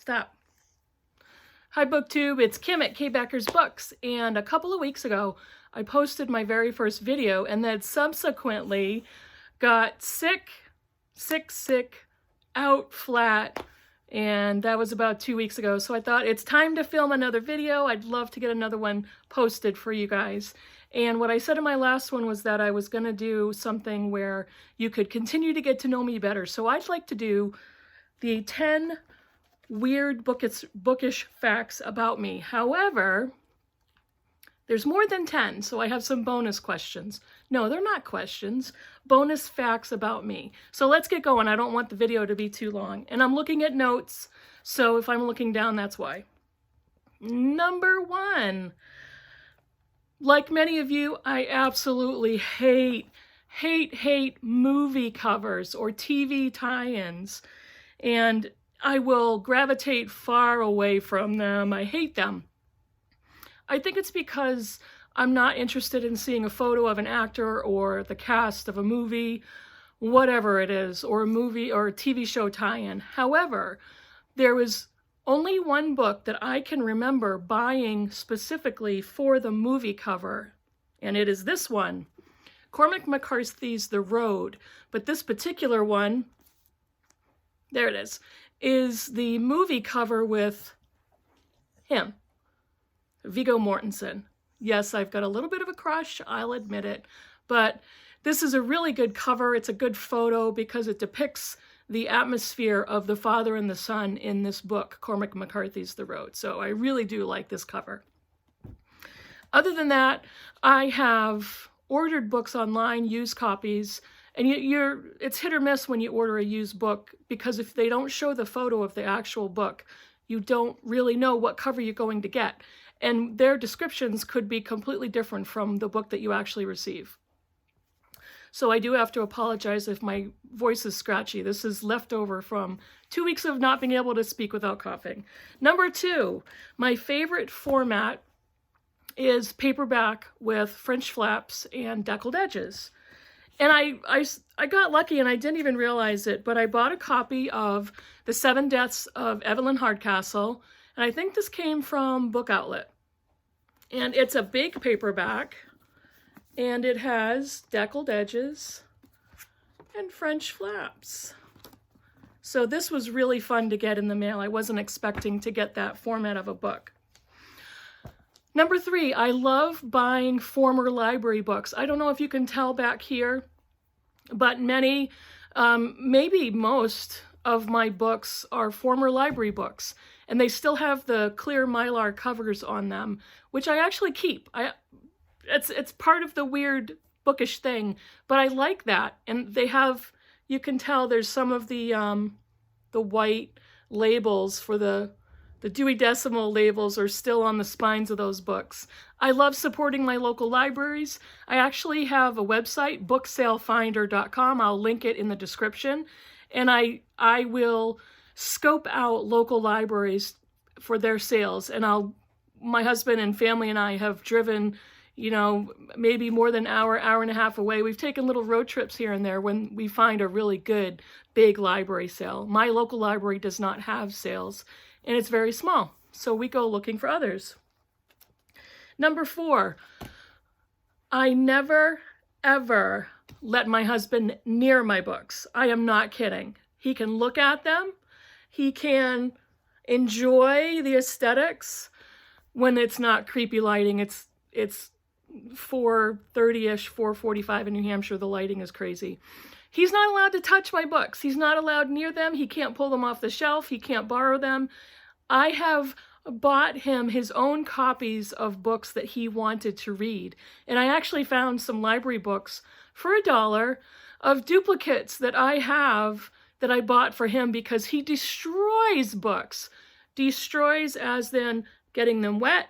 stop. Hi BookTube, it's Kim at K Backers Books, and a couple of weeks ago I posted my very first video and then subsequently got sick, out flat, and that was about 2 weeks ago. So I thought it's time to film another video. I'd love to get another one posted for you guys. And what I said in my last one was that I was going to do something where you could continue to get to know me better. So I'd like to do the 10 weird bookish facts about me. However, there's more than 10, so I have some bonus questions. No, they're not questions. Bonus facts about me. So let's get going. I don't want the video to be too long. And I'm looking at notes, so if I'm looking down, that's why. Number 1. Like many of you, I absolutely hate movie covers or TV tie-ins. And I will gravitate far away from them. I hate them. I think it's because I'm not interested in seeing a photo of an actor or the cast of a movie, whatever it is, or a movie or a TV show tie-in. However, there was only one book that I can remember buying specifically for the movie cover, and it is this one, Cormac McCarthy's The Road. But this particular one, there it is the movie cover with him, Viggo Mortensen. Yes, I've got a little bit of a crush, I'll admit it, but this is a really good cover. It's a good photo because it depicts the atmosphere of the father and the son in this book, Cormac McCarthy's The Road. So I really do like this cover. Other than that, I have ordered books online, used copies, and it's hit or miss when you order a used book, because if they don't show the photo of the actual book, you don't really know what cover you're going to get. And their descriptions could be completely different from the book that you actually receive. So I do have to apologize if my voice is scratchy. This is leftover from 2 weeks of not being able to speak without coughing. Number 2, my favorite format is paperback with French flaps and deckled edges. And I got lucky and I didn't even realize it, but I bought a copy of The 7 Deaths of Evelyn Hardcastle, and I think this came from Book Outlet. And it's a big paperback, and it has deckled edges and French flaps. So this was really fun to get in the mail. I wasn't expecting to get that format of a book. Number 3, I love buying former library books. I don't know if you can tell back here, but many, maybe most of my books are former library books, and they still have the clear Mylar covers on them, which I actually keep. It's part of the weird bookish thing, but I like that. And they have, you can tell there's some of the white labels for the Dewey Decimal labels are still on the spines of those books. I love supporting my local libraries. I actually have a website, booksalefinder.com. I'll link it in the description. And I will scope out local libraries for their sales. And my husband and family and I have driven, maybe more than an hour and a half away. We've taken little road trips here and there when we find a really good big library sale. My local library does not have sales, and it's very small, so we go looking for others. Number 4, I never, ever let my husband near my books. I am not kidding. He can look at them. He can enjoy the aesthetics when it's not creepy lighting. It's 4:30-ish, 4:45 in New Hampshire. The lighting is crazy. He's not allowed to touch my books. He's not allowed near them. He can't pull them off the shelf. He can't borrow them. I have bought him his own copies of books that he wanted to read. And I actually found some library books for $1 of duplicates that I have that I bought for him because he destroys books. Destroys as in getting them wet,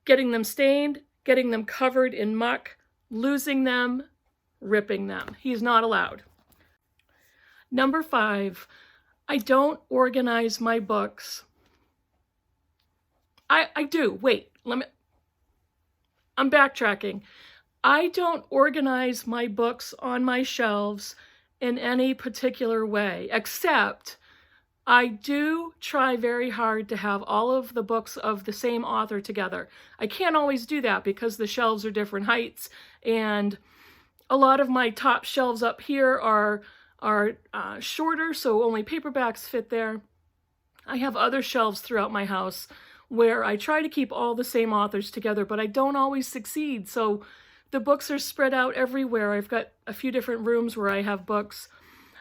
getting them stained, getting them covered in muck, losing them, ripping them. He's not allowed. Number 5, I don't organize my books. I do. Wait, I'm backtracking. I don't organize my books on my shelves in any particular way, except I do try very hard to have all of the books of the same author together. I can't always do that because the shelves are different heights, and a lot of my top shelves up here are shorter, so only paperbacks fit there. I have other shelves throughout my house where I try to keep all the same authors together, but I don't always succeed. So the books are spread out everywhere. I've got a few different rooms where I have books.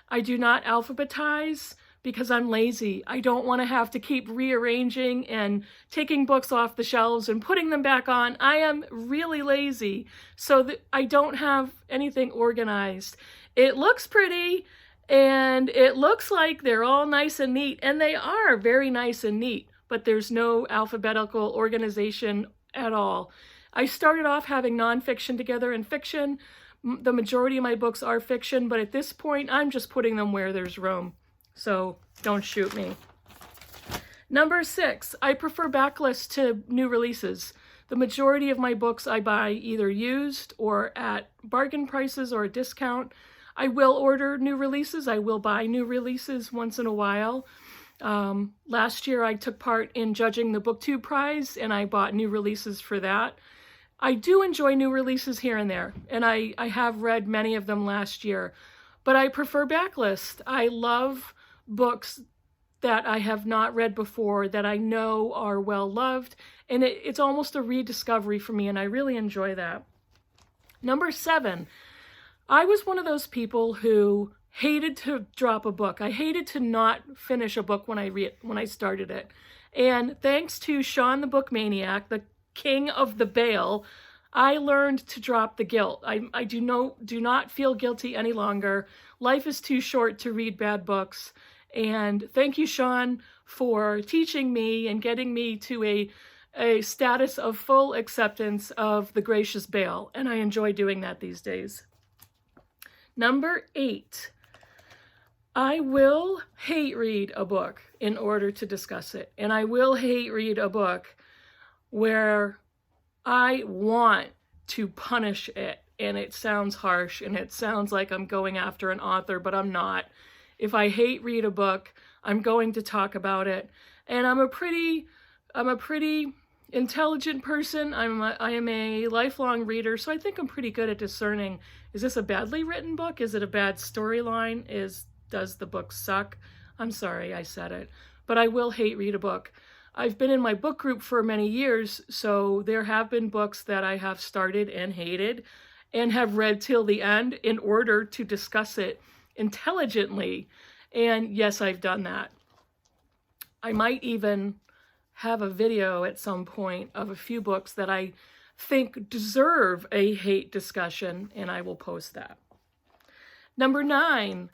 I do not alphabetize because I'm lazy. I don't want to have to keep rearranging and taking books off the shelves and putting them back on. I am really lazy, so that I don't have anything organized. It looks pretty, and it looks like they're all nice and neat, and they are very nice and neat, but there's no alphabetical organization at all. I started off having nonfiction together and fiction. The majority of my books are fiction, but at this point, I'm just putting them where there's room. So don't shoot me. Number 6, I prefer backlist to new releases. The majority of my books I buy either used or at bargain prices or a discount. I will order new releases. I will buy new releases once in a while. Last year I took part in judging the BookTube prize, and I bought new releases for that. I do enjoy new releases here and there, and I have read many of them last year, but I prefer backlist. I love books that I have not read before that I know are well loved, and it's almost a rediscovery for me, and I really enjoy that. Number 7, I was one of those people who hated to drop a book. I hated to not finish a book when I started it. And thanks to Shawn the Book Maniac, the king of the bail, I learned to drop the guilt. I do not feel guilty any longer. Life is too short to read bad books. And thank you, Shawn, for teaching me and getting me to a status of full acceptance of the gracious bail. And I enjoy doing that these days. Number 8, I will hate read a book in order to discuss it. And I will hate read a book where I want to punish it. And it sounds harsh and it sounds like I'm going after an author, but I'm not. If I hate read a book, I'm going to talk about it. And I'm a pretty intelligent person. I am a lifelong reader, so I think I'm pretty good at discerning, is this a badly written book? Is it a bad storyline? Does the book suck? I'm sorry I said it, but I will hate read a book. I've been in my book group for many years, so there have been books that I have started and hated and have read till the end in order to discuss it intelligently. And yes, I've done that. I might even have a video at some point of a few books that I think deserve a hate discussion, and I will post that. Number 9,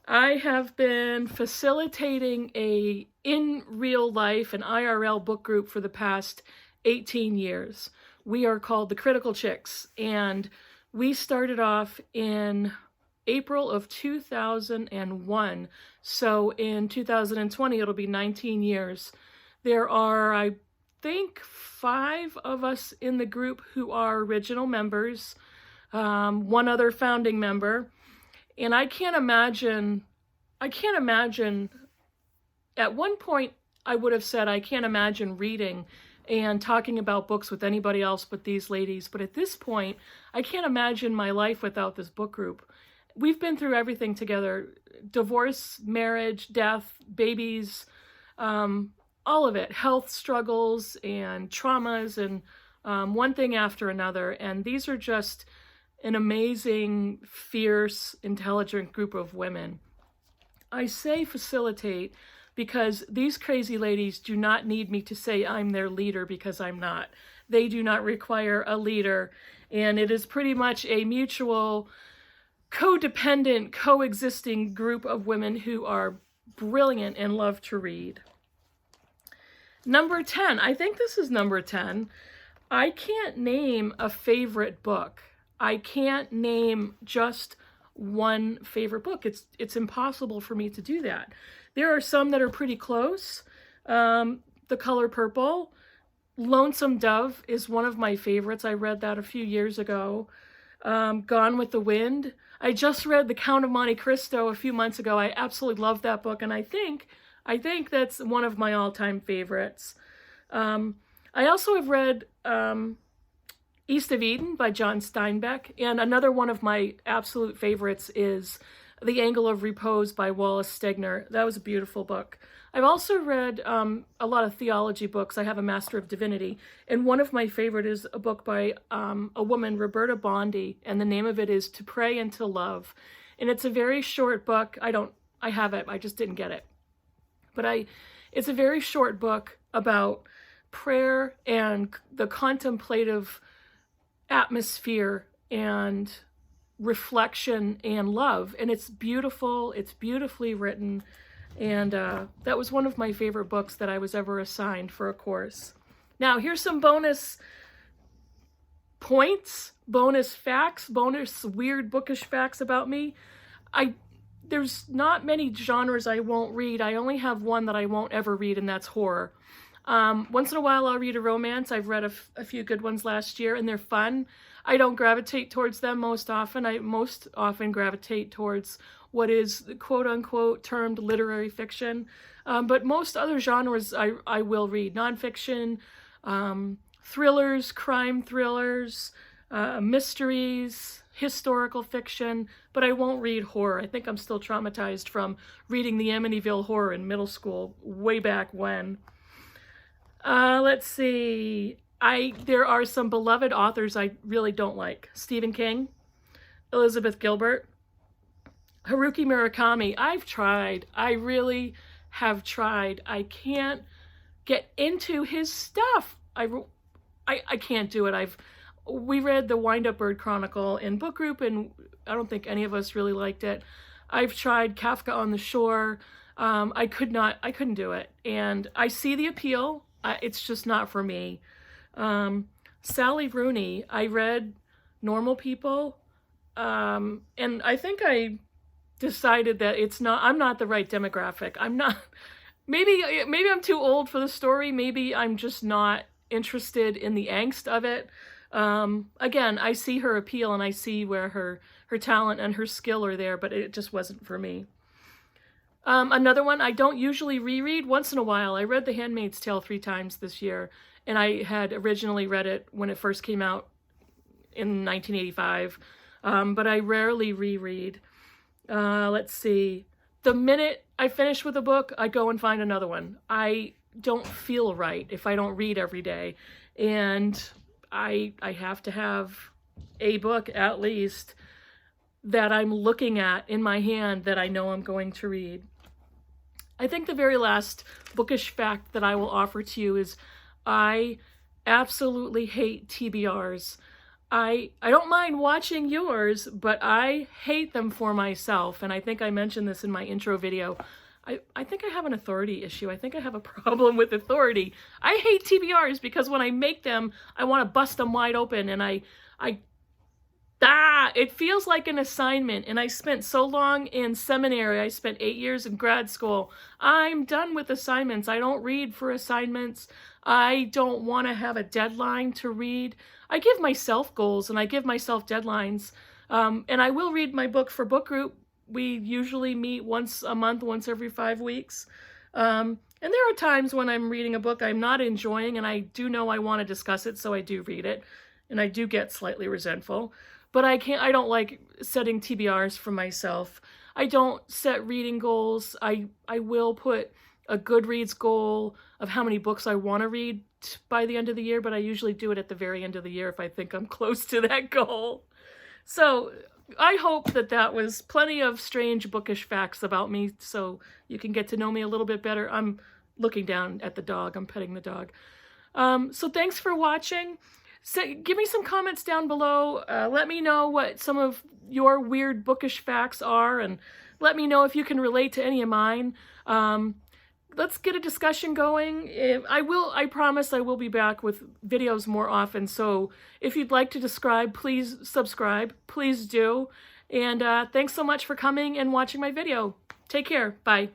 I have been facilitating in real life, an IRL book group for the past 18 years. We are called the Critical Chicks, and we started off in April of 2001. So in 2020, it'll be 19 years. There are, I think, 5 of us in the group who are original members, one other founding member. And I can't imagine, at one point I would have said I can't imagine reading and talking about books with anybody else but these ladies. But at this point, I can't imagine my life without this book group. We've been through everything together: divorce, marriage, death, babies, all of it, health struggles and traumas, and one thing after another. And these are just an amazing, fierce, intelligent group of women. I say facilitate because these crazy ladies do not need me to say I'm their leader, because I'm not. They do not require a leader, and it is pretty much a mutual, codependent, coexisting group of women who are brilliant and love to read. Number 10, I think this is number 10. I can't name a favorite book. I can't name just one favorite book. It's impossible for me to do that. There are some that are pretty close. The Color Purple. Lonesome Dove is one of my favorites. I read that a few years ago. Gone with the Wind. I just read The Count of Monte Cristo a few months ago. I absolutely love that book, and I think I think that's one of my all-time favorites. I also have read East of Eden by John Steinbeck, and another one of my absolute favorites is The Angle of Repose by Wallace Stegner. That was a beautiful book. I've also read a lot of theology books. I have a Master of Divinity, and one of my favorite is a book by a woman, Roberta Bondi, and the name of it is To Pray and to Love. And it's a very short book. I have it, I just didn't get it. But it's a very short book about prayer and the contemplative atmosphere and reflection and love, and it's beautiful, it's beautifully written, and that was one of my favorite books that I was ever assigned for a course. Now here's some bonus points, bonus facts, bonus weird bookish facts about me. There's not many genres I won't read. I only have one that I won't ever read, and that's horror. Once in a while I'll read a romance. I've read a few good ones last year, and they're fun. I don't gravitate towards them most often. I most often gravitate towards what is quote-unquote termed literary fiction. But most other genres I will read. Nonfiction, thrillers, crime thrillers, mysteries, historical fiction, but I won't read horror. I think I'm still traumatized from reading the Amityville Horror in middle school way back when. Let's see. There are some beloved authors I really don't like. Stephen King, Elizabeth Gilbert, Haruki Murakami. I've tried. I really have tried. I can't get into his stuff. I can't do it. We read the Wind-Up Bird Chronicle in book group, and I don't think any of us really liked it. I've tried Kafka on the Shore. I couldn't do it. And I see the appeal. It's just not for me. Sally Rooney, I read Normal People, and I think I decided that I'm not the right demographic. I'm not, maybe I'm too old for the story. Maybe I'm just not interested in the angst of it. Again, I see her appeal, and I see where her talent and her skill are there, but it just wasn't for me. Another one I don't usually reread. Once in a while. I read The Handmaid's Tale 3 times this year, and I had originally read it when it first came out in 1985, but I rarely reread. Let's see. The minute I finish with a book, I go and find another one. I don't feel right if I don't read every day, and I have to have a book at least that I'm looking at in my hand that I know I'm going to read. I think the very last bookish fact that I will offer to you is I absolutely hate TBRs. I don't mind watching yours, but I hate them for myself, and I think I mentioned this in my intro video. I think I have an authority issue. I think I have a problem with authority. I hate TBRs because when I make them, I want to bust them wide open, and it feels like an assignment, and I spent so long in seminary. I spent 8 years in grad school. I'm done with assignments. I don't read for assignments. I don't want to have a deadline to read. I give myself goals, and I give myself deadlines, and I will read my book for book group. We usually meet once a month, once every 5 weeks, and there are times when I'm reading a book I'm not enjoying, and I do know I want to discuss it, so I do read it, and I do get slightly resentful. But I don't like setting TBRs for myself. I don't set reading goals. I will put a Goodreads goal of how many books I want to read by the end of the year, but I usually do it at the very end of the year if I think I'm close to that goal. So I hope that was plenty of strange bookish facts about me, so you can get to know me a little bit better. I'm looking down at the dog. I'm petting the dog. So thanks for watching. Give me some comments down below. Let me know what some of your weird bookish facts are, and let me know if you can relate to any of mine. Let's get a discussion going. I promise I will be back with videos more often, so if you'd like to please subscribe. Please do. And thanks so much for coming and watching my video. Take care. Bye.